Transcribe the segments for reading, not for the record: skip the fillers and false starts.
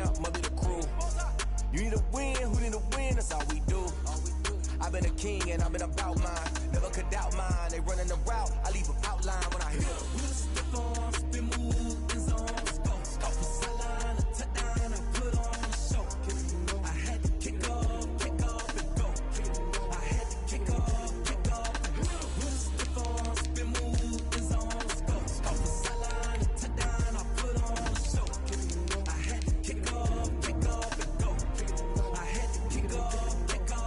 champ, must be the crew. You need a win, who need a win, that's all we do. I've been a king and I've been about mine. Never could doubt mine, they running the route, I leave an outline when I hear Step on, spin move, and zone, scope. Off the sideline, a touchdown, I put on the show. I had to kick off and go. I had to kick off and go. Step on, spin move, and zone, scope. Off the sideline, a touchdown, I put on the show. I had to kick off and go. I had to kick off and go.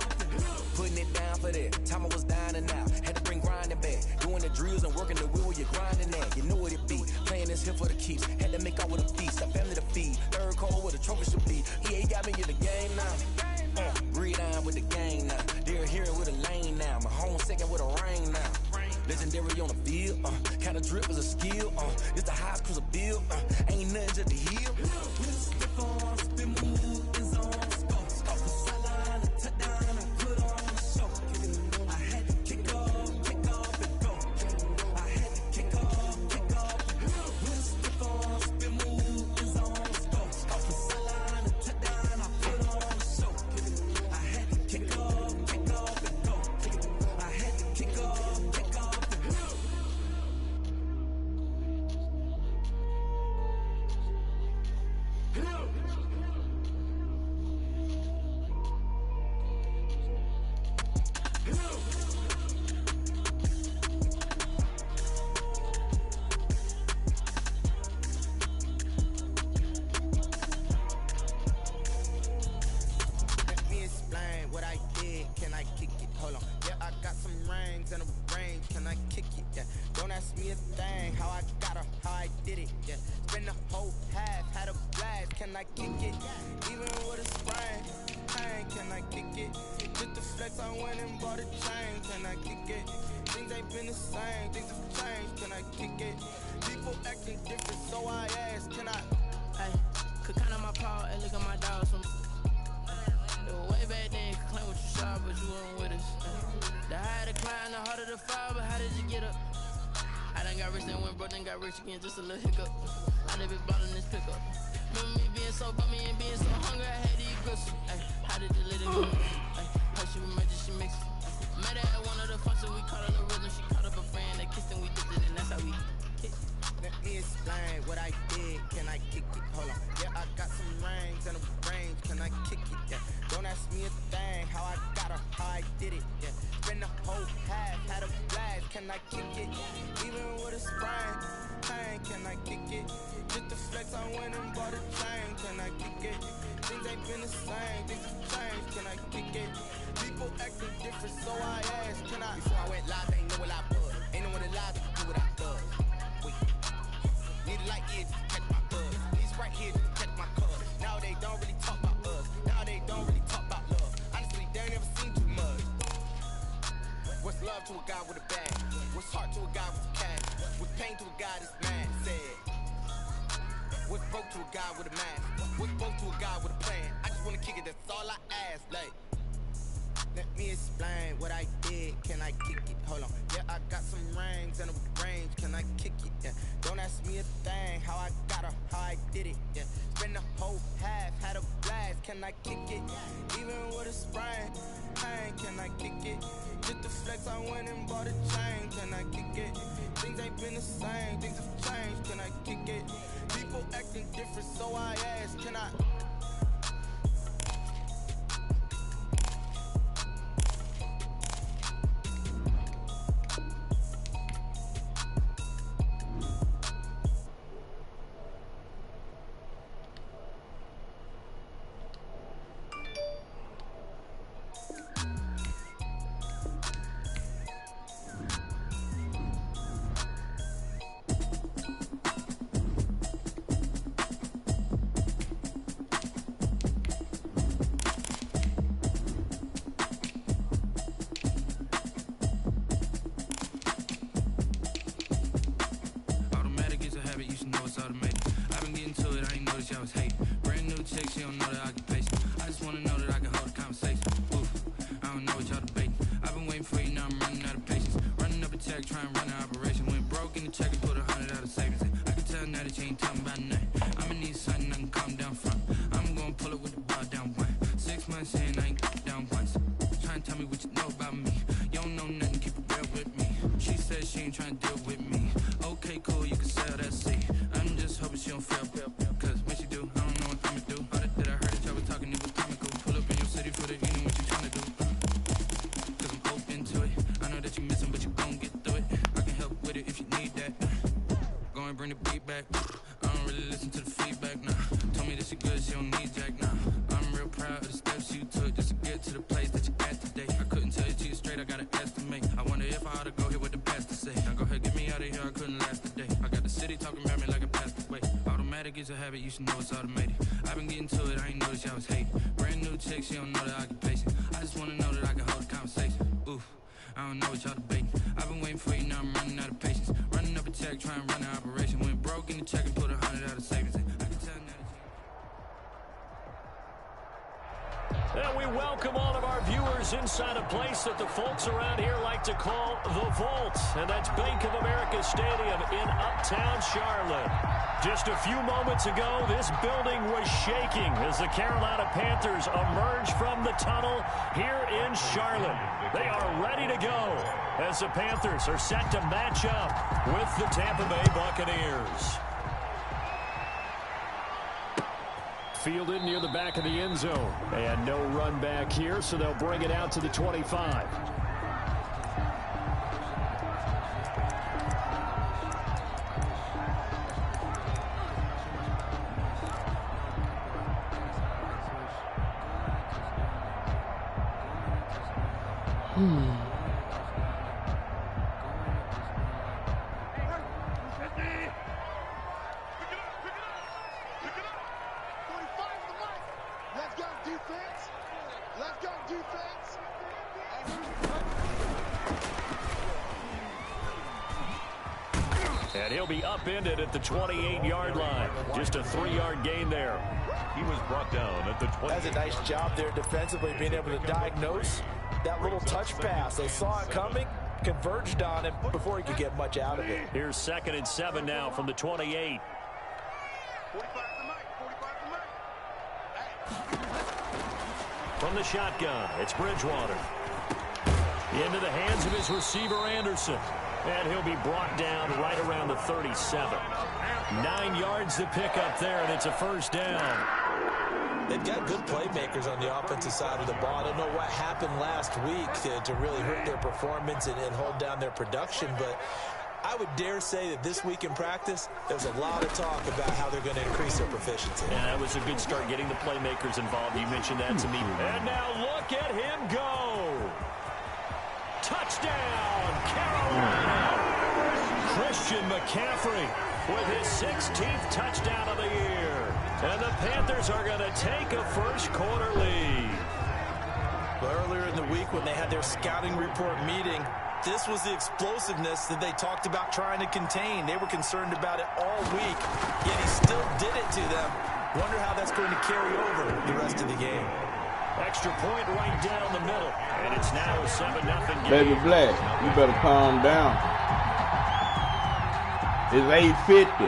Putting it down for that, time I was down and out. Had to bring grinding back, doing the drills and working the wheel where you're grinding at. You know what it be, playing this here for the keeps. Had to make out with a feast, a family to feed. Third cold where the trophy should be. EA got me in the game now. Breed on with the gang now. They're here with a lane now. My home second with a rain now. Legendary on the field, kind of drip is a skill. It's the highest cruiser bill, ain't nothing just to heal. Step on, spin move, and zone, scope. Off the sideline, a touchdown, I put on the show. I had to kick off and go. I had to kick off. Step on, spin move, and zone, scope. Off the sideline, a touchdown, I put on the show. I had to kick off and go. I had to kick off and go. Let me explain what I did. Can I kick it? Hold on. Yeah, I got some rings and a range. Can I kick it? Yeah. Don't ask me a thing. How I got her, how I did it. Yeah. Spend the whole half, had a blast. Can I kick it? Even with a sprain. Pain, can I kick it? Just the flex, I went and bought a chain. Can I kick it? Things ain't been the same. Things have changed. Can I kick it? People acting different, so I ask. Can I? Hey, could count on my paw and look at my dogs from. It was way back then, could claim what you saw, but you weren't with us. The higher the climb, the harder the fall, but how did you get up? I done got rich and went broke, then got rich again, just a little hiccup. I done been ballin' this pickup. Remember me being so bummy and being so hungry, I had to eat grits. Ay, how did you let it go? Ay, how she remember she mixed it. Met her at one of the functions, we caught her the rhythm, she caught up a friend, they kissed and we dipped it, and that's how we hit. Let me explain what I did. Can I kick it? Hold on. Yeah, I got some rings and a range. Can I kick it? Yeah. Don't ask me a thing. How I got her, how I did it. Yeah. Spend the whole half, had a blast. Can I kick it? Even with a sprain. Pain, can I kick it? Just the flex, I went and bought a chain. Can I kick it? Things ain't been the same. Things have changed. Can I kick it? People acting different, so I asked. Can I? Before I went live, ain't know what I was. Ain't know what it live, do what I does. Wait. Need a light here just to catch my buzz. These right here just to catch my cuz. Now they don't really talk about us. Now they don't really talk about love. Honestly, they ain't never seen too much. What's love to a guy with a bag? What's heart to a guy with cash? What's pain to a guy that's mad? Said. What's broke to a guy with a mask? What's broke to a guy with a plan? I just wanna kick it, that's all I ask. Like, let me explain what I did. Can I kick it? Hold on. Yeah, I got some rings and a range. Can I kick it? Yeah. Don't ask me a thing. How I got her, how I did it. Yeah. Spend the whole half, had a blast. Can I kick it? Even with a sprain. Pain, can I kick it? Just the flex, I went and bought a chain. Can I kick it? Things ain't been the same. Things have changed. Can I kick it? People acting different, so I ask. Can I? tell me what you know about me. You don't know nothing, keep it real with me. She said she ain't trying to deal with me. Okay, cool, you can sell that seat. I'm just hoping she don't fail, cause when she do, I don't know what I'ma do. All that I heard that y'all was talking, it was comical. Pull up in your city for the evening, what you trying to do? Cause I'm open to it. I know that you missing, but you gon' get through it. I can help with it if you need that. Go and bring the beat back. I don't really listen to the feedback, nah. Told me that she good, she don't need Jack, nah. I'm real proud of the steps you took just to get to the place that you at today. I couldn't tell you to you straight, I gotta estimate. I wonder if I ought to go here with the best to say. Now go ahead, get me out of here, I couldn't last a day. I got the city talking about me like I passed away. Automatic is a habit, you should know it's automated. I've been getting to it, I ain't noticed y'all was hating. Brand new chick, she don't know the occupation. I just wanna know that I can hold a conversation. Oof, I don't know what y'all debating. I've been waiting for you, now I'm running out of patience. Running up a check, trying to run an operation. Went broke in the check and put 100 out of savings in. I can tell now that And we welcome all of our viewers inside a place that the folks around here like to call the Vault. And that's Bank of America Stadium in Uptown Charlotte. Just a few moments ago, this building was shaking as the Carolina Panthers emerged from the tunnel here in Charlotte. They are ready to go as the Panthers are set to match up with the Tampa Bay Buccaneers. Fielded near the back of the end zone. And no run back here, so they'll bring it out to the 25. And he'll be upended at the 28-yard line. Just a 3-yard gain there. He was brought down at the 20. That's a nice job there defensively, being able to diagnose that little touch pass. They saw it coming, converged on it before he could get much out of it. Here's 2nd and 7 now from the 28. From the shotgun, it's Bridgewater. Into the hands of his receiver, Anderson. And he'll be brought down right around the 37. 9 yards to pick up there, and it's a first down. They've got good playmakers on the offensive side of the ball. I don't know what happened last week to really hurt their performance and hold down their production, but I would dare say that this week in practice, there's a lot of talk about how they're going to increase their proficiency. And that was a good start getting the playmakers involved. You mentioned that to me. And now look at him go. Touchdown, Carolina. Christian McCaffrey with his 16th touchdown of the year. And the Panthers are going to take a first quarter lead. Well, earlier in the week when they had their scouting report meeting, this was the explosiveness that they talked about trying to contain. They were concerned about it all week, yet he still did it to them. Wonder how that's going to carry over the rest of the game. Extra point right down the middle. And it's now a 7-0 game. Baby Black, you better calm down. It's 8:50.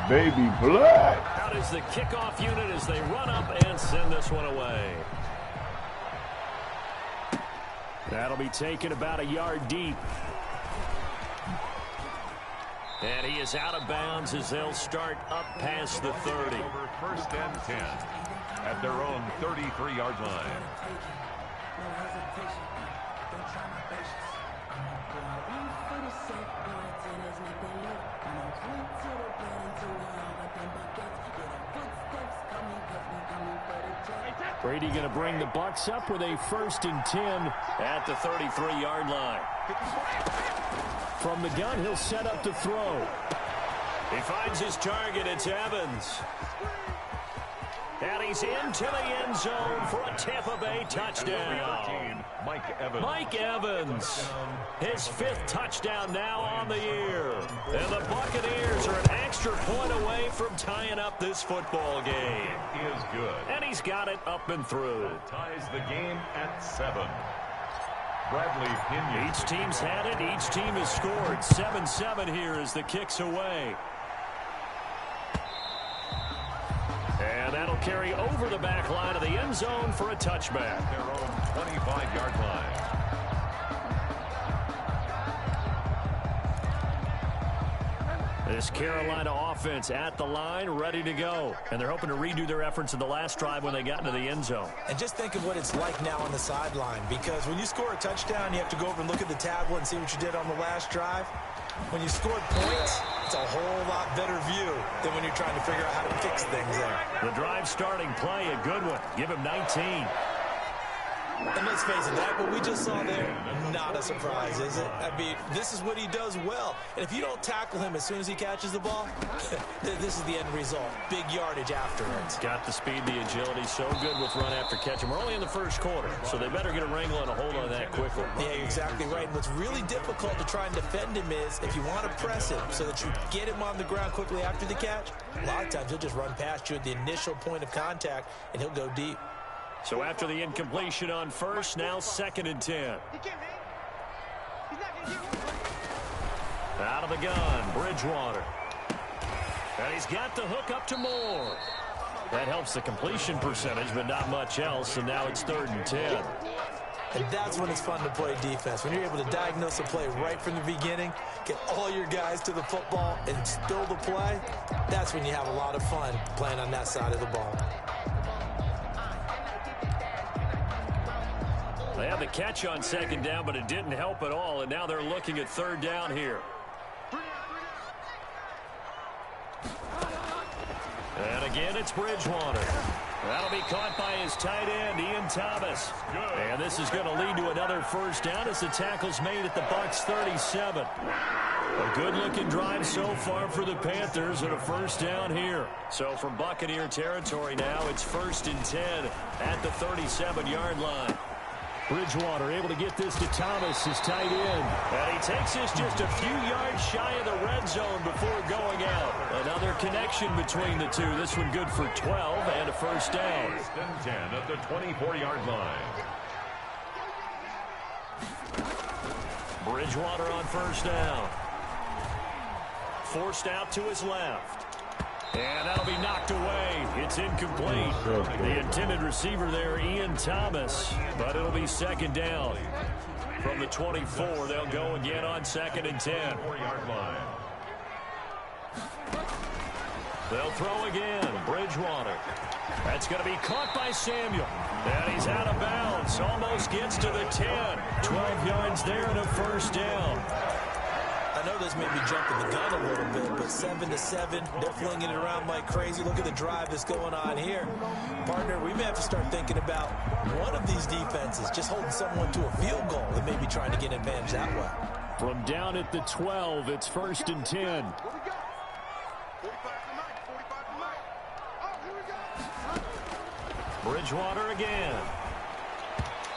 Baby Black. Out is the kickoff unit as they run up and send this one away. That'll be taken about a yard deep. And he is out of bounds as they'll start up past the 30. First and 10 at their own 33-yard line. Brady going to bring the Bucs up with a 1st and 10 at the 33-yard line. From the gun, he'll set up to throw. He finds his target. It's Evans. And he's into the end zone for a Tampa Bay touchdown. Mike Evans. His 5th touchdown now on the year. And the Buccaneers are an extra point away from tying up this football game. It is good. And he's got it up and through. It ties the game at 7. Bradley Pinion. Each team's had it. Each team has scored. 7-7 here as the kick's away. that'll carry over the back line of the end zone for a touchback. Their own 25-yard line. This Carolina offense at the line, ready to go. And they're hoping to redo their efforts in the last drive when they got into the end zone. And just think of what it's like now on the sideline, because when you score a touchdown, you have to go over and look at the tablet and see what you did on the last drive. When you scored points, it's a whole lot better view than when you're trying to figure out how to fix things there. The drive starting play, a good one. Give him 19. And let's face it, that what we just saw there, not a surprise, is it? I mean, this is what he does well. And if you don't tackle him as soon as he catches the ball, this is the end result. Big yardage afterwards. Got the speed, the agility, so good with run after catch. And we're only in the first quarter, so they better get a wrangle and a hold on that quickly. Yeah, you're exactly right. And what's really difficult to try and defend him is if you want to press him so that you get him on the ground quickly after the catch, a lot of times he'll just run past you at the initial point of contact, and he'll go deep. So after the incompletion on first, now 2nd and 10. Out of the gun, Bridgewater. And he's got the hook up to Moore. That helps the completion percentage, but not much else, and now it's 3rd and 10. And that's when it's fun to play defense. When you're able to diagnose a play right from the beginning, get all your guys to the football, and spill the play, that's when you have a lot of fun playing on that side of the ball. They had the catch on 2nd down, but it didn't help at all, and now they're looking at 3rd down here. And again, it's Bridgewater. That'll be caught by his tight end, Ian Thomas. And this is going to lead to another 1st down as the tackle's made at the Bucs 37. A good-looking drive so far for the Panthers and a 1st down here. So from Buccaneer territory now, it's 1st and 10 at the 37-yard line. Bridgewater able to get this to Thomas, his tight end. And he takes this just a few yards shy of the red zone before going out. Another connection between the two. This one good for 12 and a 1st down. 1st and 10 at the 24-yard line. Bridgewater on 1st down. Forced out to his left. And that'll be knocked away. It's incomplete. The intended receiver there, Ian Thomas. But it'll be 2nd down. From the 24, they'll go again on 2nd and 10. 4-yard line. They'll throw again. Bridgewater. That's going to be caught by Samuel. And he's out of bounds. Almost gets to the 10. 12 yards there and a 1st down. I know this may be jumping the gun a little bit, but 7-7, they're flinging it around like crazy. Look at the drive that's going on here. Partner, we may have to start thinking about one of these defenses just holding someone to a field goal and maybe trying to get an advantage that way. From down at the 12, it's 1st and 10. Bridgewater again.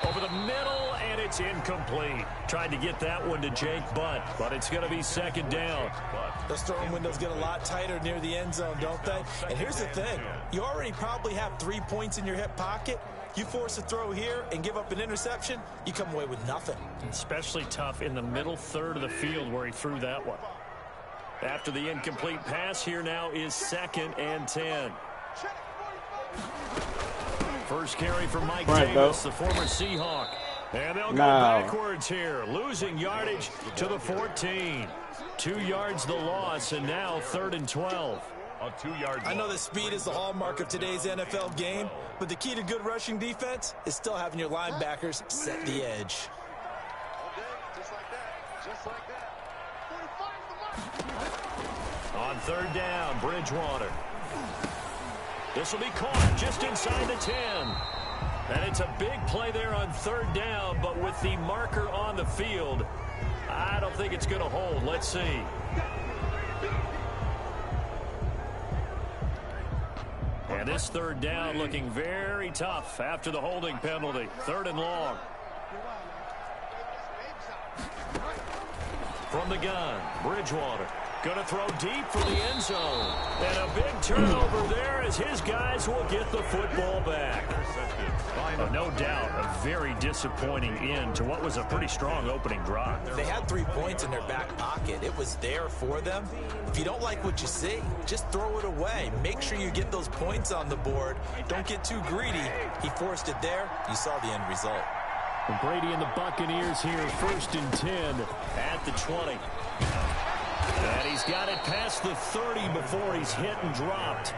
Over the middle, and it's incomplete. Tried to get that one to Jake Butt, but it's going to be 2nd down. Those throwing windows get a lot tighter near the end zone, don't they? And here's the thing. You already probably have 3 points in your hip pocket. You force a throw here and give up an interception, you come away with nothing. Especially tough in the middle 3rd of the field where he threw that one. After the incomplete pass, here now is 2nd and 10. First carry for Mike Davis, the former Seahawk. And they'll go backwards here, losing yardage to the 14. 2 yards the loss, and now 3rd and 12. A 2-yard I know that speed is the hallmark of today's NFL game, but the key to good rushing defense is still having your linebackers set the edge. On 3rd down, Bridgewater. This will be caught just inside the 10. And it's a big play there on 3rd down, but with the marker on the field, I don't think it's going to hold. Let's see. And this 3rd down looking very tough after the holding penalty. 3rd and long. From the gun, Bridgewater. Going to throw deep for the end zone. And a big turnover there as his guys will get the football back. No doubt, a very disappointing end to what was a pretty strong opening drive. They had 3 points in their back pocket. It was there for them. If you don't like what you see, just throw it away. Make sure you get those points on the board. Don't get too greedy. He forced it there. You saw the end result. And Brady and the Buccaneers here, 1st and 10 at the 20. And he's got it past the 30 before he's hit and dropped.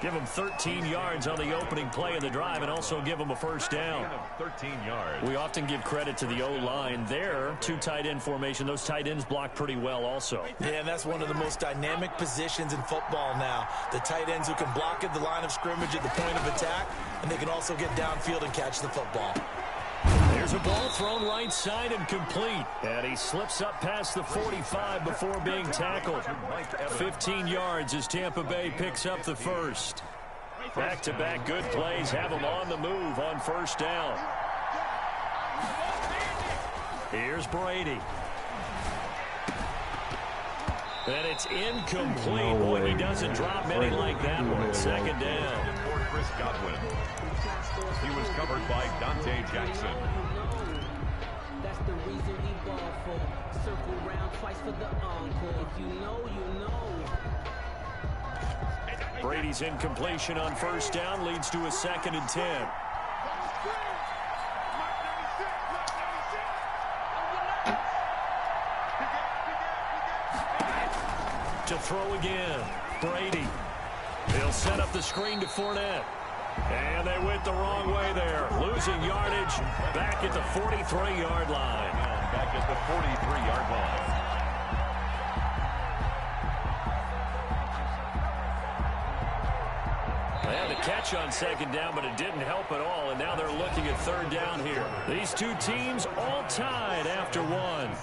Give him 13 yards on the opening play of the drive and also give him a first down. 13 yards. We often give credit to the O-line there. 2 tight end formation. Those tight ends block pretty well also. Yeah, and that's one of the most dynamic positions in football now. The tight ends who can block at the line of scrimmage at the point of attack, and they can also get downfield and catch the football. There's a ball thrown right side and complete. And he slips up past the 45 before being tackled. 15 yards as Tampa Bay picks up the first. Back-to-back good plays have him on the move on first down. Here's Brady. And it's incomplete. Boy, he doesn't drop many like that one. Second down. For Chris Godwin. He was covered by Dante Jackson. That's the reason we ball for. Circle round twice for the encore. If you know, you know. Brady's incompletion on first down leads to a 2nd and 10. To throw again, Brady. He'll set up the screen to Fournette. And they went the wrong way there. Losing yardage back at the 43-yard line. Back at the 43-yard line. They had the catch on second down, but it didn't help at all. And now they're looking at third down here. These two teams all tied after one.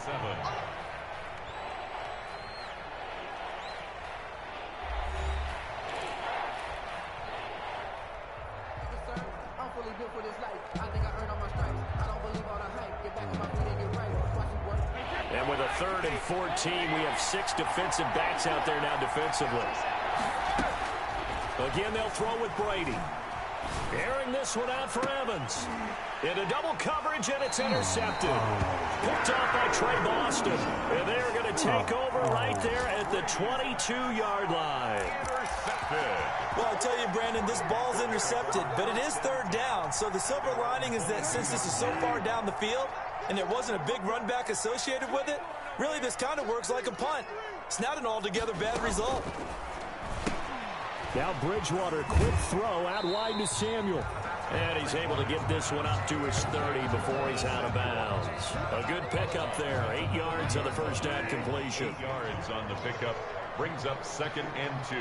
And with a 3rd and 14, we have 6 defensive backs out there now defensively. Again, they'll throw with Brady. Airing this one out for Evans. Into double coverage, and it's intercepted. Picked off by Trey Boston. And they're going to take over right there at the 22-yard line. Well, I tell you, Brandon, this ball's intercepted, but it is third down. So the silver lining is that since this is so far down the field and there wasn't a big run back associated with it, really this kind of works like a punt. It's not an altogether bad result. Now Bridgewater, quick throw out wide to Samuel. And he's able to get this one up to his 30 before he's out of bounds. A good pickup there. 8 yards on the first down completion. 8 yards on the pickup brings up 2nd and 2.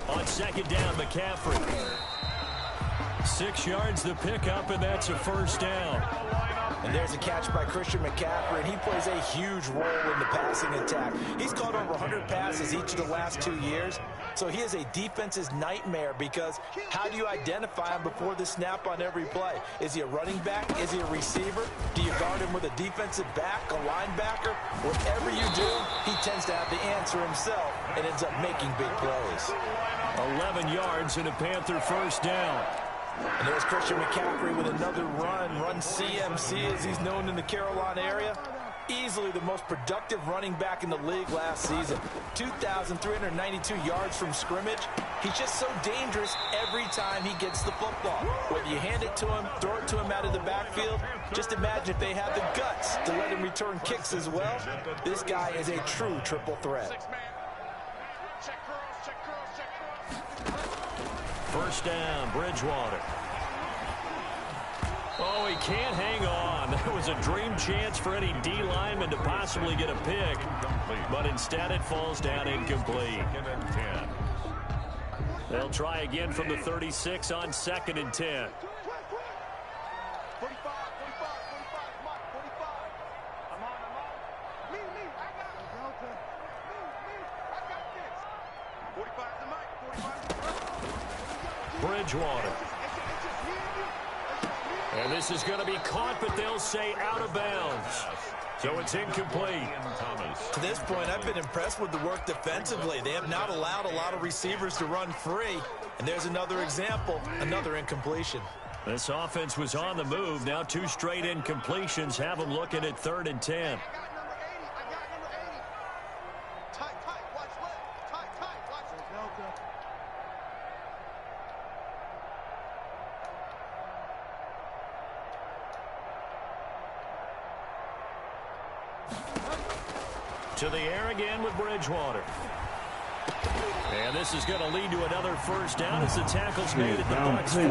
On second down, McCaffrey. 6 yards the pickup, and that's a first down. And there's a catch by Christian McCaffrey, and he plays a huge role in the passing attack. He's caught over 100 passes each of the last 2 years, so he is a defense's nightmare because how do you identify him before the snap on every play? Is he a running back? Is he a receiver? Do you guard him with a defensive back, a linebacker? Whatever you do, he tends to have the answer himself and ends up making big plays. 11 yards and a Panther first down. And there's Christian McCaffrey with another run CMC as he's known in the Carolina area. Easily the most productive running back in the league last season. 2,392 yards from scrimmage. He's just so dangerous every time he gets the football. Whether you hand it to him, throw it to him out of the backfield, just imagine if they have the guts to let him return kicks as well. This guy is a true triple threat. First down, Bridgewater. Oh, he can't hang on. That was a dream chance for any D lineman to possibly get a pick, but instead it falls down incomplete. They'll try again from the 36 on 2nd and 10. Bridgewater. And this is going to be caught, but they'll say out of bounds. So it's incomplete. To this point, I've been impressed with the work defensively. They have not allowed a lot of receivers to run free. And there's another example, another incompletion. This offense was on the move. Now 2 straight incompletions have them looking at 3rd and 10. To the air again with Bridgewater. And this is going to lead to another first down as the tackle's made at the Bucs 14.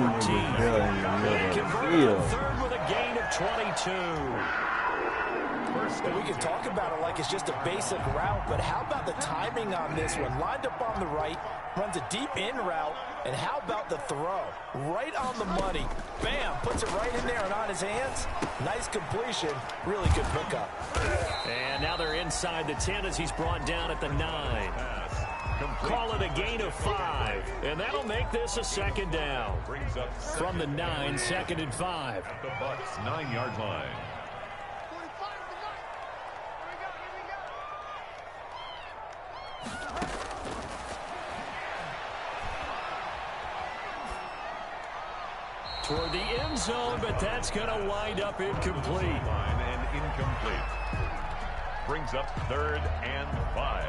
They convert on 3rd with a gain of 22. And we can talk about it like it's just a basic route, but how about the timing on this one? Lined up on the right, runs a deep in route, and how about the throw? Right on the money. Bam, puts it right in there and on his hands. Nice completion, really good pickup. And now they're inside the 10 as he's brought down at the 9. Call it a gain of 5, and that'll make this a 2nd down. From the 9, 2nd and 5. At the Bucs 9-yard line. Toward the end zone, but that's going to wind up incomplete. And incomplete. Brings up 3rd and 5.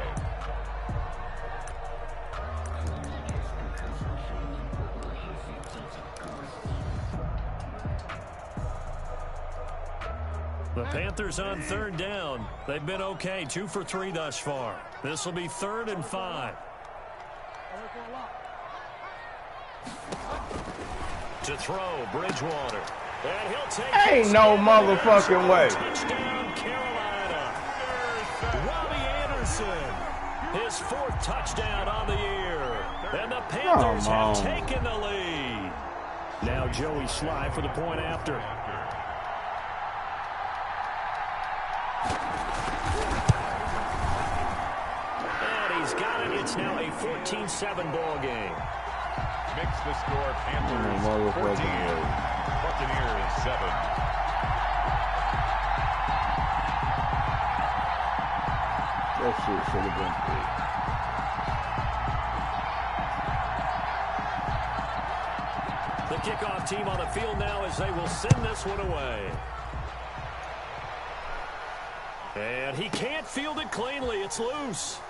The Panthers on 3rd down. They've been okay, 2 for 3 thus far. This will be 3rd and 5. To throw, Bridgewater. And he'll take Ain't no motherfucking way. Touchdown, Carolina. Robbie Anderson. His 4th touchdown on the year. And the Panthers have taken the lead. Now Joey Sly for the point after. And he's got it. It's now a 14-7 ball game. Makes the score Panthers 14, Buccaneers 7. That shit should have been big. The kickoff team on the field now as they will send this one away. And he can't field it cleanly. It's loose.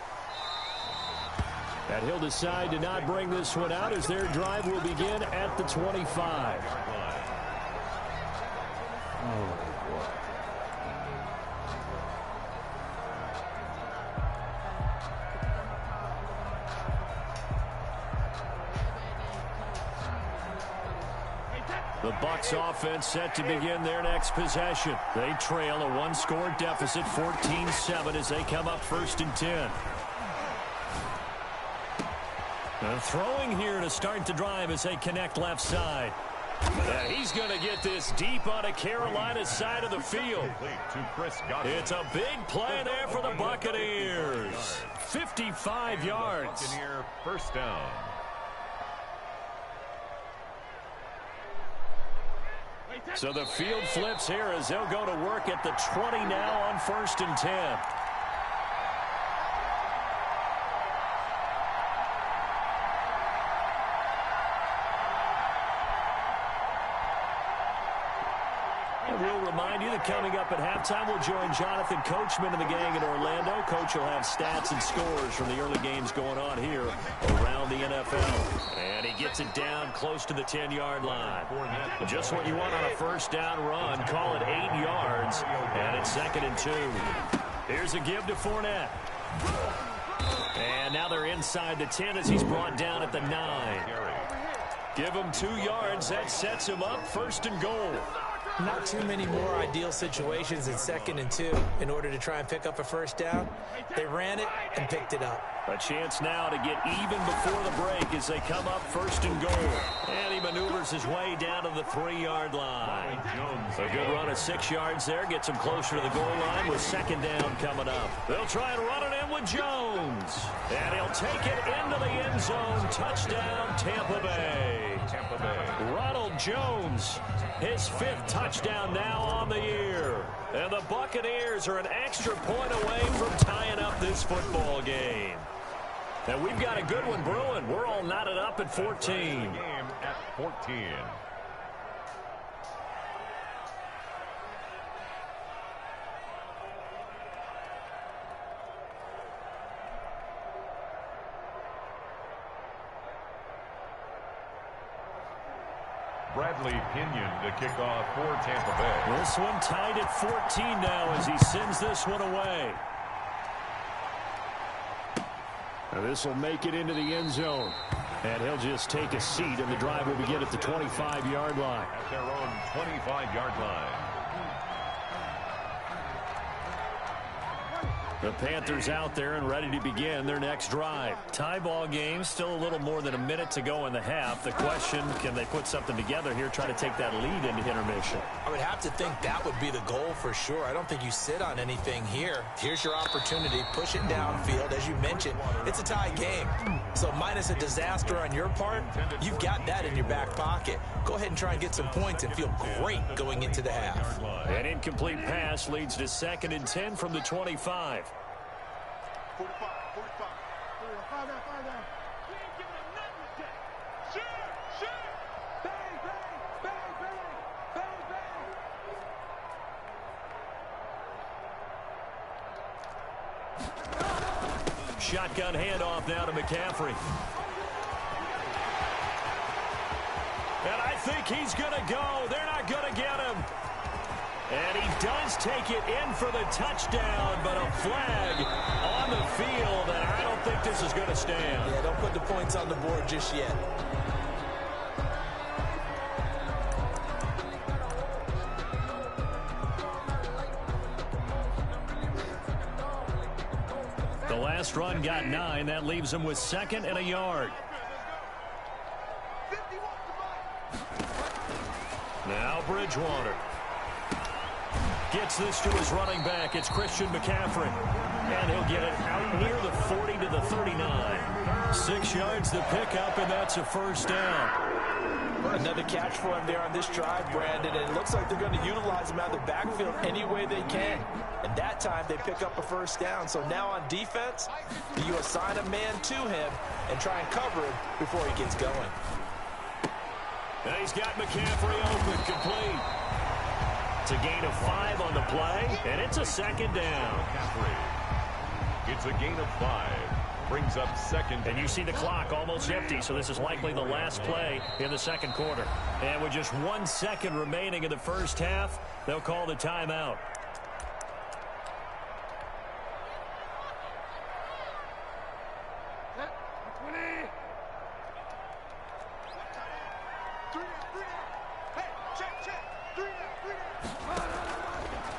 And he'll decide to not bring this one out as their drive will begin at the 25. The Bucs offense set to begin their next possession. They trail a 1-score deficit, 14-7 as they come up 1st and 10. And throwing here to start the drive as they connect left side. And he's going to get this deep on a Carolina side of the field. It's a big play there for the Buccaneers. 55 yards. Buccaneer first down. So the field flips here as they'll go to work at the 20 now on 1st and 10. We'll remind you that coming up at halftime, we'll join Jonathan Coachman and the gang in Orlando. Coach will have stats and scores from the early games going on here around the NFL. And he gets it down close to the 10-yard line. Just what you want on a first down run. Call it 8 yards. And it's 2nd and 2. Here's a give to Fournette. And now they're inside the 10 as he's brought down at the 9. Give him 2 yards. That sets him up 1st and goal. Not too many more ideal situations in 2nd and 2 in order to try and pick up a first down. They ran it and picked it up. A chance now to get even before the break as they come up 1st and goal. And he maneuvers his way down to the 3-yard line. A good run of 6 yards there. Gets him closer to the goal line with 2nd down coming up. They'll try and run it in with Jones. And he'll take it into the end zone. Touchdown, Tampa Bay. Tampa Bay. Ronald Jones, his 5th touchdown now on the year. And the Buccaneers are an extra point away from tying up this football game. And we've got a good one brewing. We're all knotted up at 14. Game at 14. Bradley Pinion to kick off for Tampa Bay. This one tied at 14 now as he sends this one away. And this will make it into the end zone. And he'll just take a seat, and the drive will begin at the 25-yard line. At their own 25-yard line. The Panthers out there and ready to begin their next drive. Tie ball game, still a little more than a minute to go in the half. The question, can they put something together here, try to take that lead into intermission? I would have to think that would be the goal for sure. I don't think you sit on anything here. Here's your opportunity. Push it downfield. As you mentioned, it's a tie game. So minus a disaster on your part, you've got that in your back pocket. Go ahead and try and get some points and feel great going into the half. An incomplete pass leads to 2nd and 10 from the 25. 45. Find out. We ain't giving him nothing today. Shoot. Bang. Shotgun handoff now to McCaffrey. And I think he's going to go. They're not going to get him. And he does take it in for the touchdown, but a flag on the field, and I don't think this is going to stand. Yeah, don't put the points on the board just yet. The last run got 9. That leaves him with 2nd and a yard. Now Bridgewater. Gets this to his running back. It's Christian McCaffrey. And he'll get it out near the 40 to the 39. 6 yards to pick up, and that's a first down. Another catch for him there on this drive, Brandon. And it looks like they're going to utilize him out of the backfield any way they can. And that time they pick up a first down. So now on defense, you assign a man to him and try and cover him before he gets going. And he's got McCaffrey open, complete. It's a gain of 5 on the play, and it's a 2nd down. McCaffrey. It's a gain of 5. Brings up 2nd. And you see the clock almost empty, so this is likely the last play in the 2nd quarter. And with just 1 second remaining in the first half, they'll call the timeout.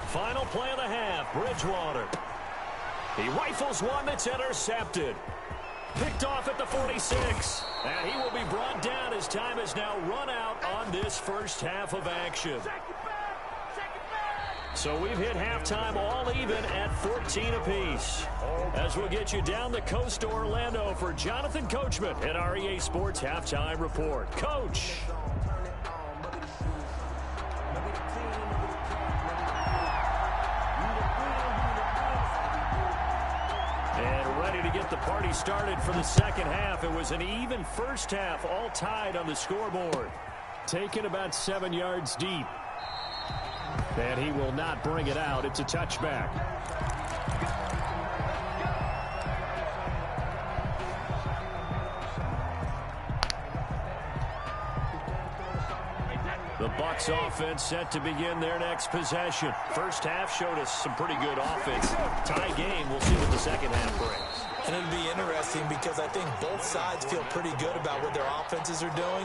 Final play of the half, Bridgewater. He rifles one that's intercepted. Picked off at the 46. And he will be brought down as time has now run out on this first half of action. So we've hit halftime all even at 14 apiece. As we'll get you down the coast to Orlando for Jonathan Coachman at our EA Sports Halftime Report. Coach. To get the party started for the second half. It was an even first half, all tied on the scoreboard. Taken about 7 yards deep. And he will not bring it out. It's a touchback. The Bucs offense set to begin their next possession. First half showed us some pretty good offense. Tie game. We'll see what the second half brings. And it'll be interesting because I think both sides feel pretty good about what their offenses are doing.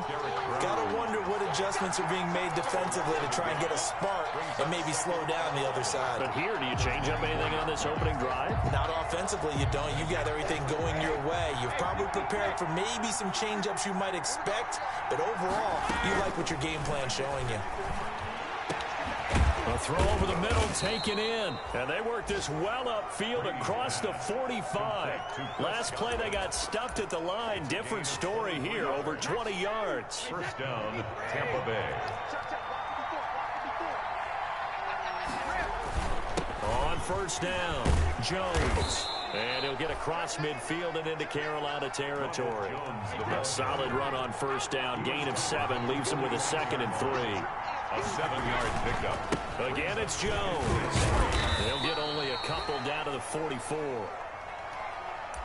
Got to wonder what adjustments are being made defensively to try and get a spark and maybe slow down the other side. But here, do you change up anything on this opening drive? Not offensively, you don't. You got everything going your way. You've probably prepared for maybe some change-ups you might expect, but overall, you like what your game plan's showing you. A throw over the middle, taken in. And they worked this well upfield across the 45. Last play, they got stuffed at the line. Different story here, over 20 yards. First down, Tampa Bay. On first down, Jones. And he'll get across midfield and into Carolina territory. A solid run on first down. Gain of 7 leaves him with a 2nd and 3. A 7-yard pickup. Again, it's Jones. They'll get only a couple down to the 44.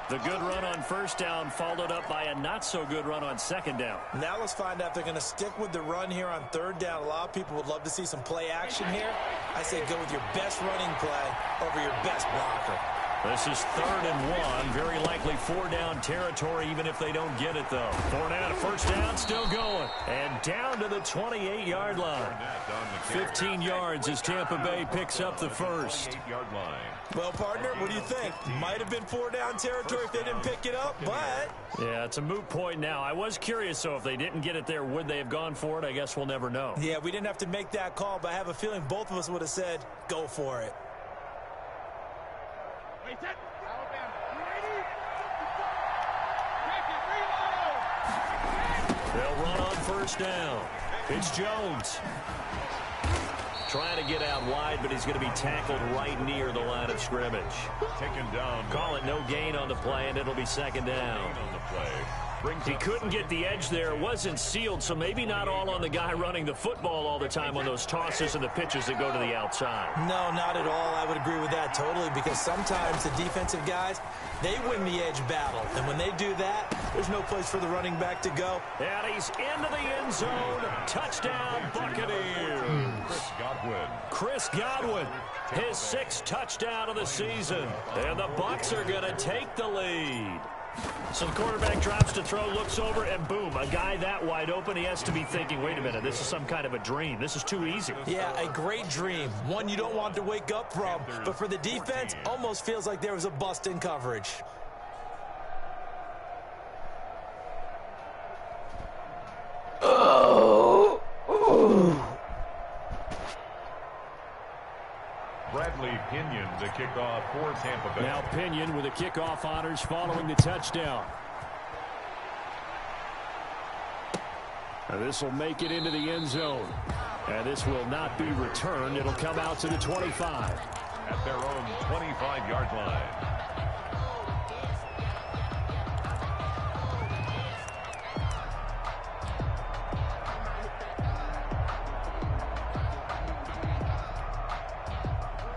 The good run on first down followed up by a not-so-good run on second down. Now let's find out if they're going to stick with the run here on third down. A lot of people would love to see some play action here. I say go with your best running play over your best blocker. This is 3rd and 1. Very likely 4-down territory, even if they don't get it, though. 4 down, first down, still going. And down to the 28-yard line. 15 yards as Tampa Bay picks up the first. Well, partner, what do you think? Might have been 4-down territory if they didn't pick it up, but... Yeah, it's a moot point now. I was curious, though, if they didn't get it there, would they have gone for it? I guess we'll never know. Yeah, we didn't have to make that call, but I have a feeling both of us would have said, go for it. They'll run on first down. It's Jones. Trying to get out wide, but he's going to be tackled right near the line of scrimmage. Taken down. Call it no gain on the play, and it'll be 2nd down. On the play. He couldn't get the edge there. It wasn't sealed, so maybe not all on the guy running the football all the time on those tosses and the pitches that go to the outside. No, not at all. I would agree with that totally, because sometimes the defensive guys, they win the edge battle. And when they do that, there's no place for the running back to go. And he's into the end zone. Touchdown, Buccaneers. Chris Godwin, his 6th touchdown of the season. And the Bucs are going to take the lead. So the quarterback drops to throw, looks over, and boom, a guy that wide open, he has to be thinking, wait a minute, this is some kind of a dream. This is too easy. Yeah, a great dream. One you don't want to wake up from. But for the defense, almost feels like there was a bust in coverage. Bradley Pinion, the kickoff for Tampa Bay. Now Pinion with the kickoff honors following the touchdown. And this will make it into the end zone. And this will not be returned. It'll come out to the 25. At their own 25-yard line.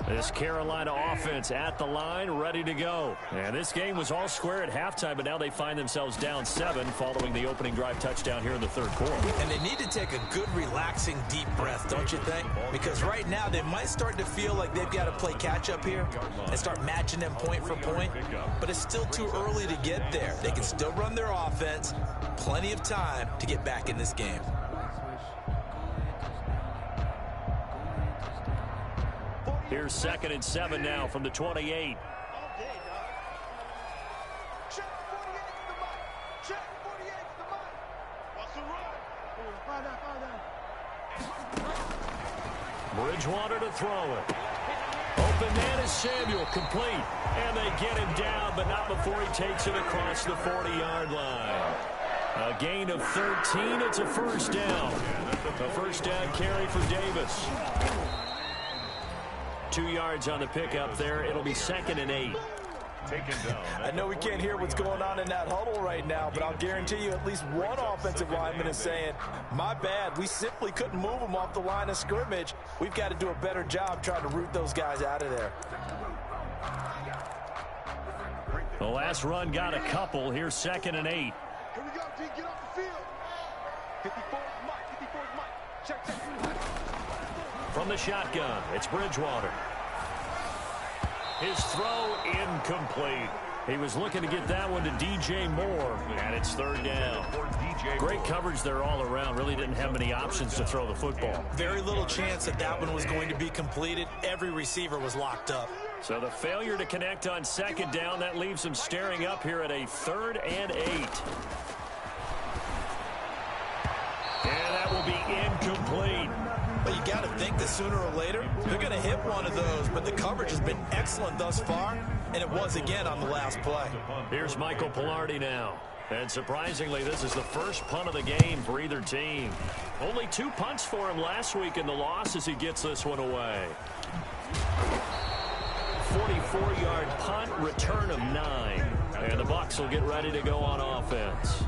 This Carolina offense at the line, ready to go. And this game was all square at halftime, but now they find themselves down 7 following the opening drive touchdown here in the 3rd quarter. And they need to take a good, relaxing, deep breath, don't you think? Because right now they might start to feel like they've got to play catch-up here and start matching them point for point. But it's still too early to get there. They can still run their offense. Plenty of time to get back in this game. Here's 2nd and 7 now from the 28. Bridgewater to throw it. Open man is Samuel, complete. And they get him down, but not before he takes it across the 40-yard line. A gain of 13. It's a first down. A first down carry for Davis. 2 yards on the pickup there. It'll be 2nd and 8. Taken down. I know we can't hear what's going on in that huddle right now, but I'll guarantee you at least one offensive lineman is saying, my bad, we simply couldn't move them off the line of scrimmage. We've got to do a better job trying to root those guys out of there. The last run got a couple. Here's 2nd and 8. Here we go, G. Get off the field. 54 is Mike. 54 is Mike. Check. From the shotgun, it's Bridgewater. His throw incomplete. He was looking to get that one to DJ Moore, and it's 3rd down. Great coverage there all around. Really didn't have many options to throw the football. Very little chance that one was going to be completed. Every receiver was locked up. So the failure to connect on 2nd down, that leaves him staring up here at a 3rd and 8. And that will be incomplete. But you got to think that sooner or later they're going to hit one of those, but the coverage has been excellent thus far, and it was again on the last play. Here's Michael Pilardi now. And surprisingly, this is the first punt of the game for either team. Only 2 punts for him last week in the loss as he gets this one away. 44-yard punt, return of 9. And the Bucs will get ready to go on offense.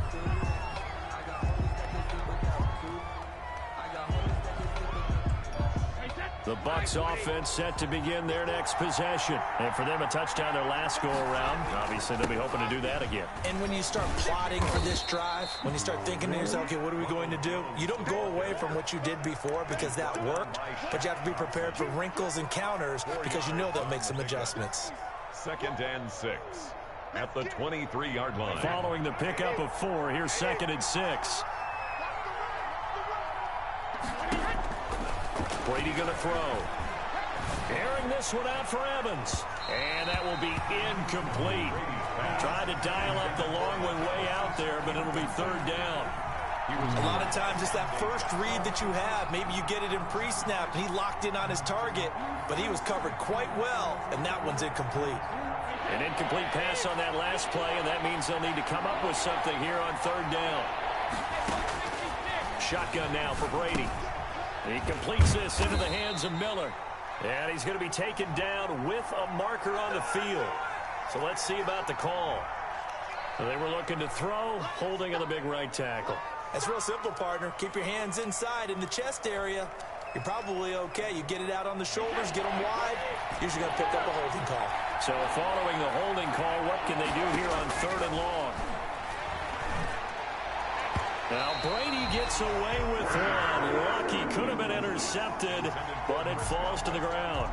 The Bucs offense set to begin their next possession. And for them, a touchdown their last go-around. Obviously, they'll be hoping to do that again. And when you start plotting for this drive, when you start thinking to yourself, okay, what are we going to do? You don't go away from what you did before because that worked, but you have to be prepared for wrinkles and counters because you know they'll make some adjustments. 2nd and 6 at the 23-yard line. Following the pickup of 4, here's 2nd and 6. Brady going to throw. Airing this one out for Evans. And that will be incomplete. Trying to dial up the long one way out there, but it'll be 3rd down. A lot of times it's that first read that you have. Maybe you get it in pre-snap, and he locked in on his target, but he was covered quite well, and that one's incomplete. An incomplete pass on that last play, and that means they'll need to come up with something here on 3rd down. Shotgun now for Brady. He completes this into the hands of Miller. And he's going to be taken down with a marker on the field. So let's see about the call. They were looking to throw, holding on the big right tackle. It's real simple, partner. Keep your hands inside in the chest area. You're probably okay. You get it out on the shoulders, get them wide. Usually going to pick up a holding call. So following the holding call, what can they do here on 3rd and long? Now Brady gets away with one. Lucky, could have been intercepted, but it falls to the ground.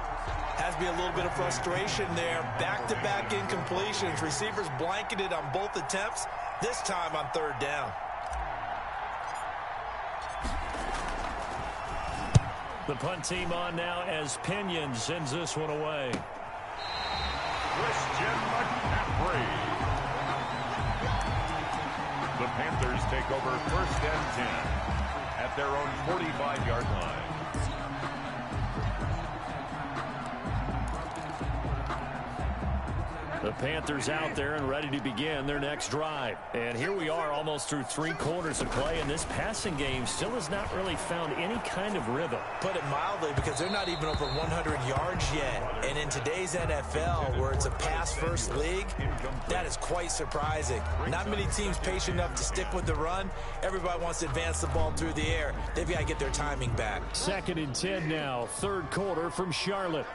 Has to be a little bit of frustration there. Back-to-back incompletions. Receivers blanketed on both attempts, this time on 3rd down. The punt team on now as Pinion sends this one away. Christian McCaffrey. The Panthers take over 1st and 10 at their own 45-yard line. The Panthers out there and ready to begin their next drive. And here we are almost through 3 quarters of play, and this passing game still has not really found any kind of rhythm. Put it mildly, because they're not even over 100 yards yet. And in today's NFL, where it's a pass-first league, that is quite surprising. Not many teams patient enough to stick with the run. Everybody wants to advance the ball through the air. They've got to get their timing back. 2nd and 10 now, 3rd quarter from Charlotte.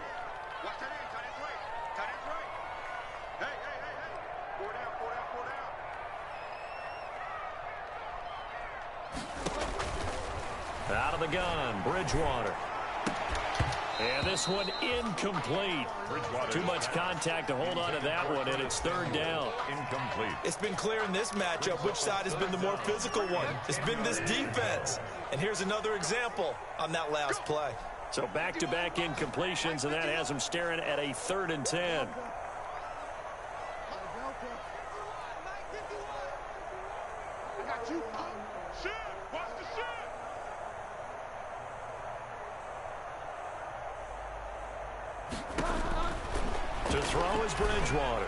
Out of the gun, Bridgewater. And this one incomplete. Too much contact to hold on to that one, and it's 3rd down. Incomplete. It's been clear in this matchup which side has been the more physical one. It's been this defense. And here's another example on that last play. So back-to-back incompletions, and that has them staring at a 3rd and 10. To throw is Bridgewater.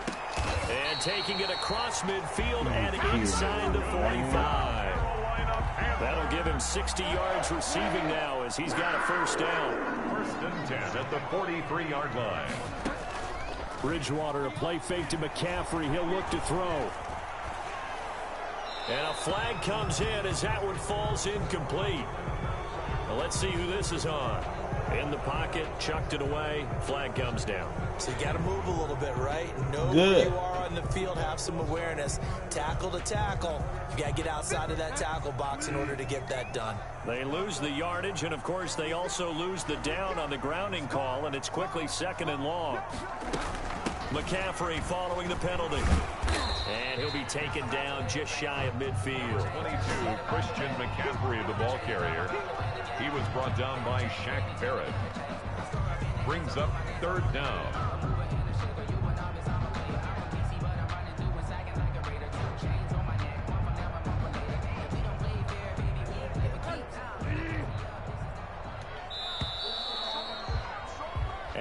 And taking it across midfield and inside the 45. That'll give him 60 yards receiving now as he's got a 1st down. 1st and 10 at the 43-yard line. Bridgewater, a play fake to McCaffrey. He'll look to throw. And a flag comes in as that one falls incomplete. Well, let's see who this is on. In the pocket, chucked it away, flag comes down. So you got to move a little bit, right? Know where you are on the field, have some awareness. Tackle to tackle. You got to get outside of that tackle box in order to get that done. They lose the yardage, and of course they also lose the down on the grounding call, and it's quickly 2nd and long. McCaffrey following the penalty. And he'll be taken down just shy of midfield. 22, Christian McCaffrey, the ball carrier. He was brought down by Shaq Barrett. Brings up 3rd down.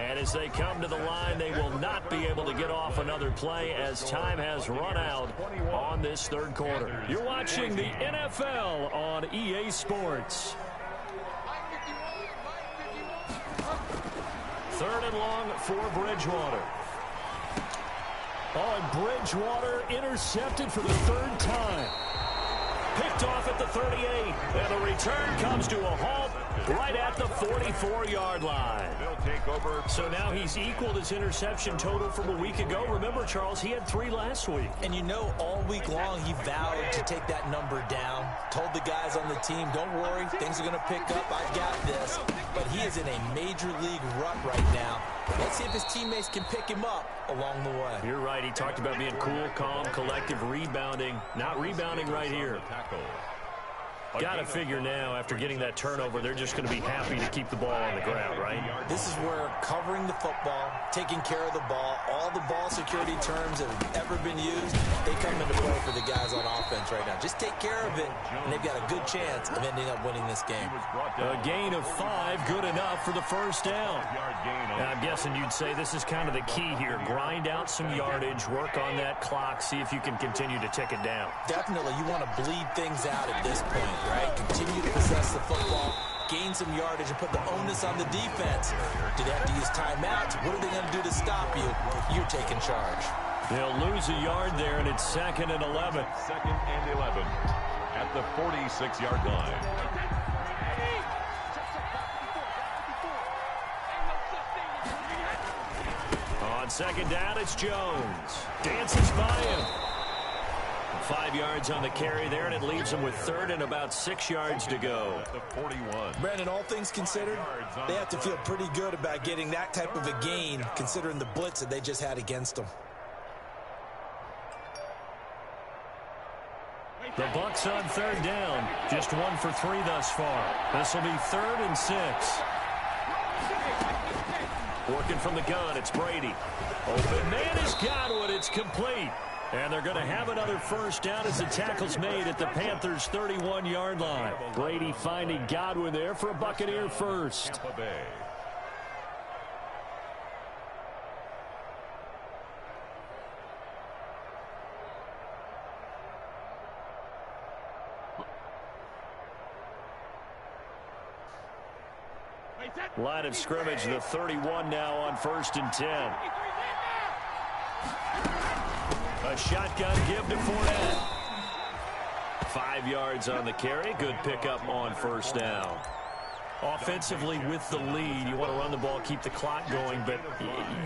And as they come to the line, they will not be able to get off another play as time has run out on this third quarter. You're watching the NFL on EA Sports. Third and long for Bridgewater. Oh, and Bridgewater intercepted for the third time. Picked off at the 38, and the return comes to a halt right at the 44-yard line. So now he's equaled his interception total from a week ago. Remember, Charles, he had 3 last week. And you know, all week long he vowed to take that number down. Told the guys on the team, don't worry, things are going to pick up. I've got this. But he is in a major league rut right now. Let's see if his teammates can pick him up along the way. You're right. He talked about being cool, calm, collective, rebounding. Not rebounding right here. Got to figure now, after getting that turnover, they're just going to be happy to keep the ball on the ground, right? This is where covering the football, taking care of the ball, all the ball security terms that have ever been used, they come into play for the guys on offense right now. Just take care of it, and they've got a good chance of ending up winning this game. A gain of 5, good enough for the first down. Now, I'm guessing you'd say this is kind of the key here. Grind out some yardage, work on that clock, see if you can continue to tick it down. Definitely, you want to bleed things out at this point. Right? Continue to possess the football, gain some yardage, and put the onus on the defense. Do they have to use timeouts? What are they going to do to stop you? You're taking charge. They'll lose a yard there, and it's 2nd and 11. 2nd and 11 at the 46-yard line. On 2nd down, it's Jones. Dances by him. 5 yards on the carry there, and it leaves them with 3rd and about 6 yards to go. Brandon, all things considered, they have to feel pretty good about getting that type of a gain, considering the blitz that they just had against them. The Bucks on 3rd down. Just 1 for 3 thus far. This will be 3rd and 6. Working from the gun, it's Brady. Open man is Godwin. It's complete. And they're going to have another first down as the tackle's made at the Panthers' 31-yard line. Brady finding Godwin there for a Buccaneer first. Line of scrimmage, the 31 now on 1st and 10. A shotgun give to Fournette. 5 yards on the carry. Good pickup on 1st down. Offensively with the lead, you want to run the ball, keep the clock going, but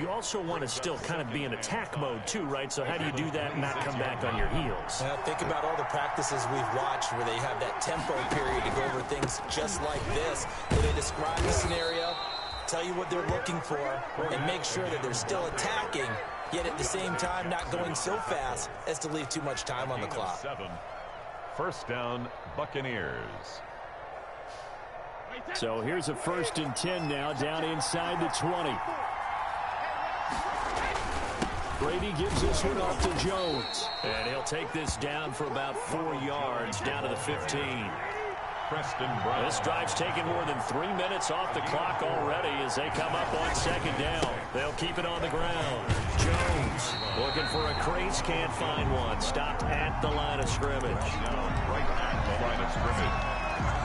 you also want to still kind of be in attack mode too, right? So how do you do that and not come back on your heels? Think about all the practices we've watched where they have that tempo period to go over things just like this, where they describe the scenario, tell you what they're looking for, and make sure that they're still attacking, yet at the same time not going so fast as to leave too much time on the clock. 1st down, Buccaneers. So here's a 1st and 10 now, down inside the 20. Brady gives this one off to Jones. And he'll take this down for about 4 yards, down to the 15. This drive's taken more than 3 minutes off the clock already as they come up on 2nd down. They'll keep it on the ground. Jones looking for a crease, can't find one. Stopped at the line of scrimmage. Right at the line of scrimmage.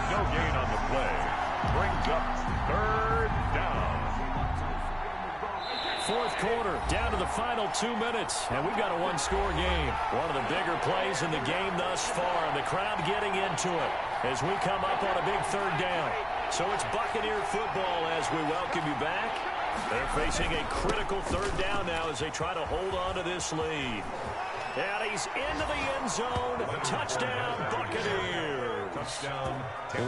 No gain on the play. Brings up 3rd down. 4th quarter, down to the final 2 minutes, and we've got a 1-score game. One of the bigger plays in the game thus far, and the crowd getting into it as we come up on a big 3rd down. So it's Buccaneer football as we welcome you back. They're facing a critical 3rd down now as they try to hold on to this lead. And he's into the end zone. Touchdown, Buccaneers. Touchdown.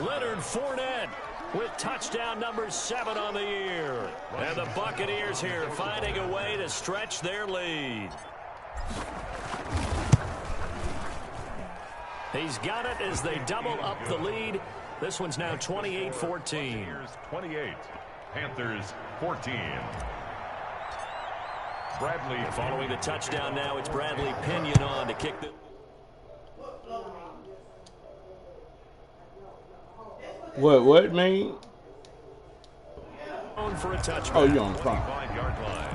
Leonard Fournette with touchdown number 7 on the year. And the Buccaneers here finding a way to stretch their lead. He's got it as they double up the lead. This one's now 28-14. 28, Panthers 14. Bradley. Following the touchdown now, it's Bradley Pinion on to kick the... What mean? For a touchback. Oh, you on the clock. 25-yard line.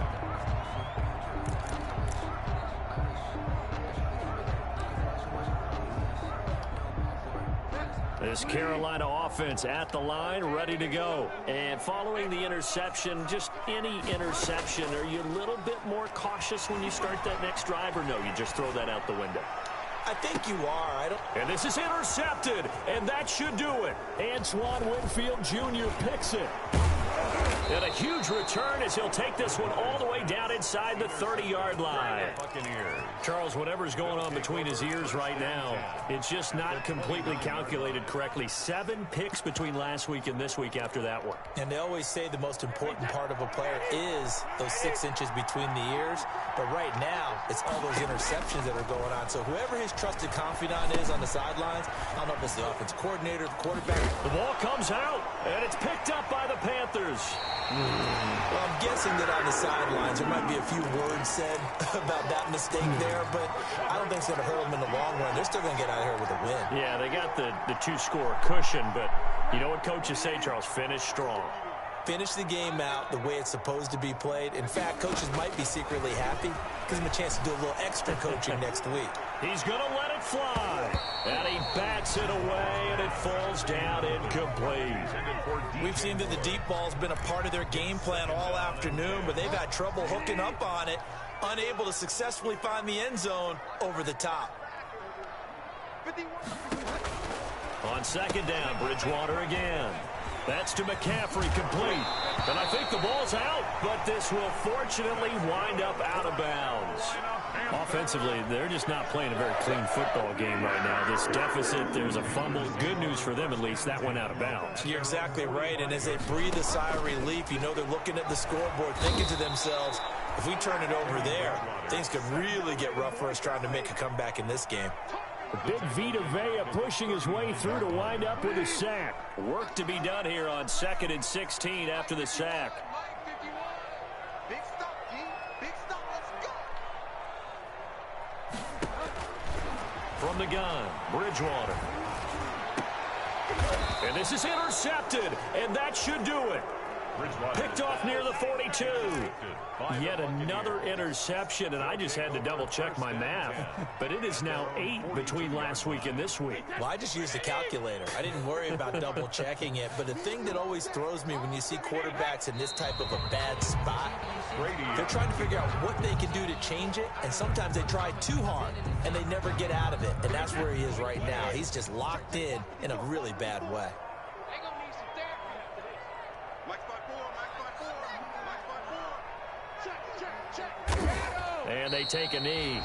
This Carolina offense at the line, ready to go. And following the interception, just any interception, are you a little bit more cautious when you start that next drive, or no, you just throw that out the window? I think you are. And this is intercepted, and that should do it. Antoine Winfield Jr. picks it. And a huge return as he'll take this one all the way down inside the 30-yard line. Charles, whatever's going on between his ears right now, it's just not completely calculated correctly. 7 picks between last week and this week after that one. And they always say the most important part of a player is those 6 inches between the ears. But right now, it's all those interceptions that are going on. So whoever his trusted confidant is on the sidelines, I don't know if it's the offensive coordinator, the quarterback. The ball comes out, and it's picked up by the Panthers. Well, I'm guessing that on the sidelines there might be a few words said about that mistake there, but I don't think it's going to hurt them in the long run. They're still going to get out of here with a win. Yeah, they got the 2-score cushion, but you know what coaches say, Charles? Finish strong. Finish the game out the way it's supposed to be played. In fact, coaches might be secretly happy. Gives them a chance to do a little extra coaching next week. He's going to let it fly. And he bats it away, and it falls down incomplete. We've seen that the deep ball's been a part of their game plan all afternoon, but they've had trouble hooking up on it, unable to successfully find the end zone over the top. On second down, Bridgewater again. That's to McCaffrey, complete. And I think the ball's out, but this will fortunately wind up out of bounds. Offensively, they're just not playing a very clean football game right now. This deficit, there's a fumble. Good news for them, at least. That went out of bounds. You're exactly right, and as they breathe a sigh of relief, you know they're looking at the scoreboard, thinking to themselves, if we turn it over there, things could really get rough for us trying to make a comeback in this game. Big Vita Vea pushing his way through to wind up with a sack. Work to be done here on 2nd and 16 after the sack. Big stop, G. Big stop. Let's go. From the gun, Bridgewater. And this is intercepted, and that should do it. Picked off near the 42. Yet another interception, and I just had to double-check my math. But it is now 8 between last week and this week. Well, I just used a calculator. I didn't worry about double-checking it. But the thing that always throws me when you see quarterbacks in this type of a bad spot, they're trying to figure out what they can do to change it, and sometimes they try too hard, and they never get out of it. And that's where he is right now. He's just locked in a really bad way. And they take a knee.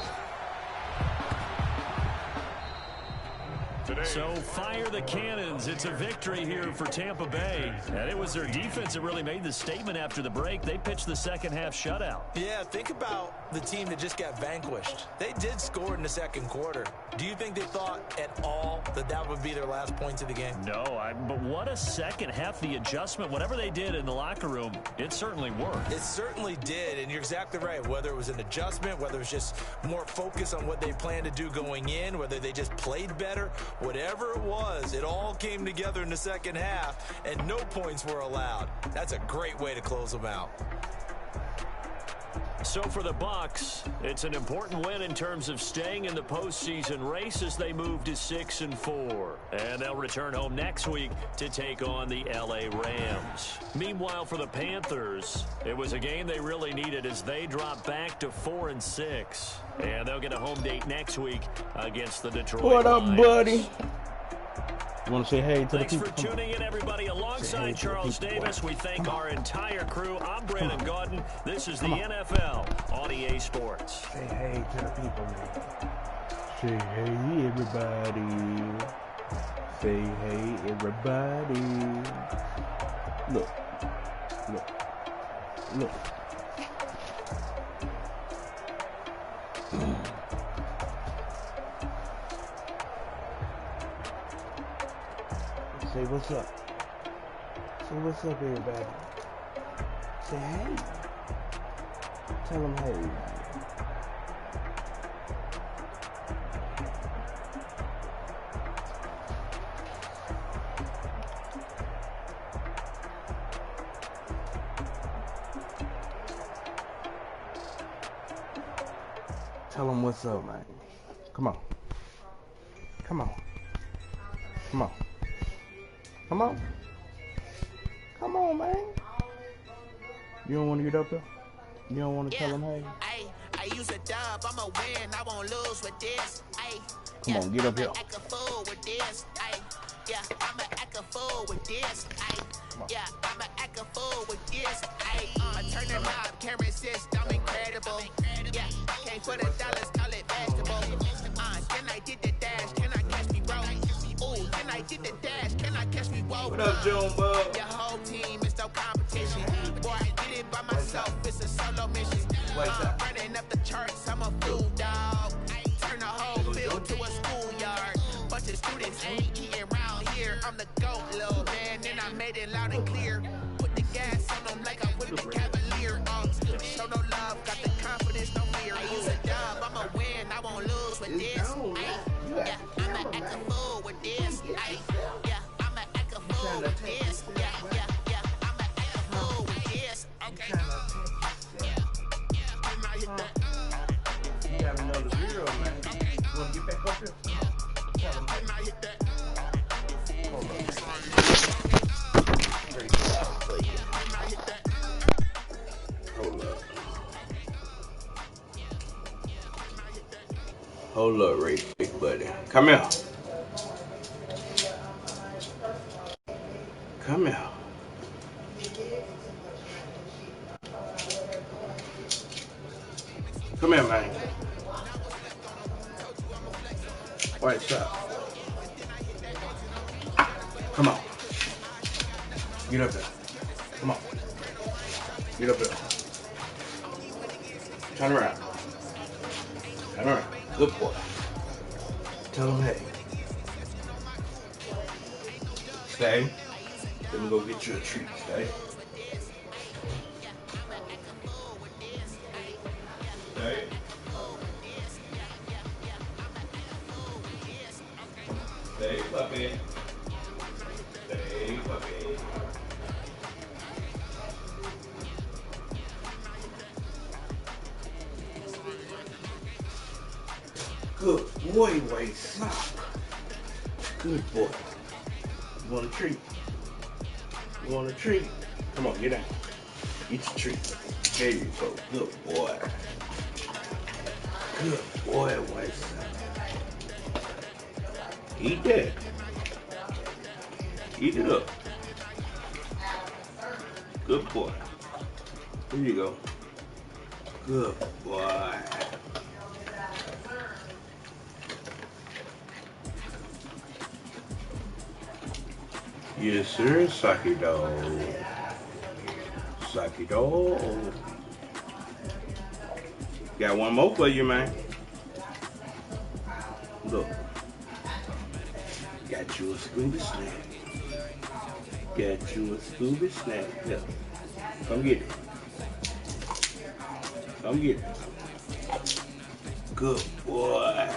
So fire the cannons. It's a victory here for Tampa Bay. And it was their defense that really made the statement after the break. They pitched the second half shutout. Yeah, think about the team that just got vanquished. They did score in the second quarter. Do you think they thought at all that that would be their last points of the game? No, but what a second half. The adjustment, whatever they did in the locker room, it certainly worked. It certainly did, and you're exactly right. Whether it was an adjustment, whether it was just more focus on what they planned to do going in, whether they just played better, whatever it was, it all came together in the second half, and no points were allowed. That's a great way to close them out. So for the Bucs, it's an important win in terms of staying in the postseason race as they move to 6-4. And they'll return home next week to take on the LA Rams. Meanwhile, for the Panthers, it was a game they really needed as they drop back to 4-6. And they'll get a home date next week against the Detroit What up, Lions. buddy? You want to say hey to Thanks the people? for tuning in, everybody. Alongside Charles Davis, we thank our entire crew. I'm Brandon Gaudin. This is the NFL on EA Sports. Say hey to the people, man. Say hey, everybody. Say hey, everybody. Look. Say what's up. Say what's up, everybody. Say hey. Tell them hey. Tell him what's up, man. Come on. Come on. Come on. Come on. Come on, man. You don't want to get up there? You don't want to tell him, hey? I use a dub, I'ma win, I won't lose with this. Come on, get up here. Act a fool with this. Yeah, I'ma act a fool with this. Yeah, I'ma act a fool with this. I turn the knob, can't resist, I'm incredible. Yeah, can't put $1, call it vegetable. Can I get the dash? Can I catch me roll? Ooh, can I get the dash? Can I catch me roll? What up, Joan Bub? Your whole team is no competition. Boy, I did it by myself, it's a solo mission. Running up the charts, I'm a fool dog. Turn the whole field to a schoolyard. Bunch of students ain't eating around here. I'm the GOAT, little man, and I made it loud and clear. Put the gas on them like I'm with the Cavalier. Show no love, got the confidence, no fear. I use a dub, I'ma win, I won't lose with this. Yeah, I'ma act a fool with this. Yeah, I'ma act a fool with this. Yeah, I'ma act a fool with this. Okay. You got another 0, man. You want to get back up here? Hold up, right quick, buddy. Come here. Come here. Come here, man. All right, stop. Come on. Get up there. Come on. Get up there. Turn around. Turn around. Good boy. Tell him, hey. Stay. Let me go get you a treat, stay. Stay. Stay, puppy. Stay, puppy. Good boy, White Sock. Good boy. You want a treat? You want a treat? Come on, get out. Eat your treat. There you go. Good boy. Good boy, White Sock. Eat that. Eat it up. Good boy. Here you go. Good boy. Yes, sir. Saki dog. Saki dog. Got one more for you, man. Look. Got you a Scooby snack. Got you a Scooby snack. Here. Come get it. Come get it. Good boy.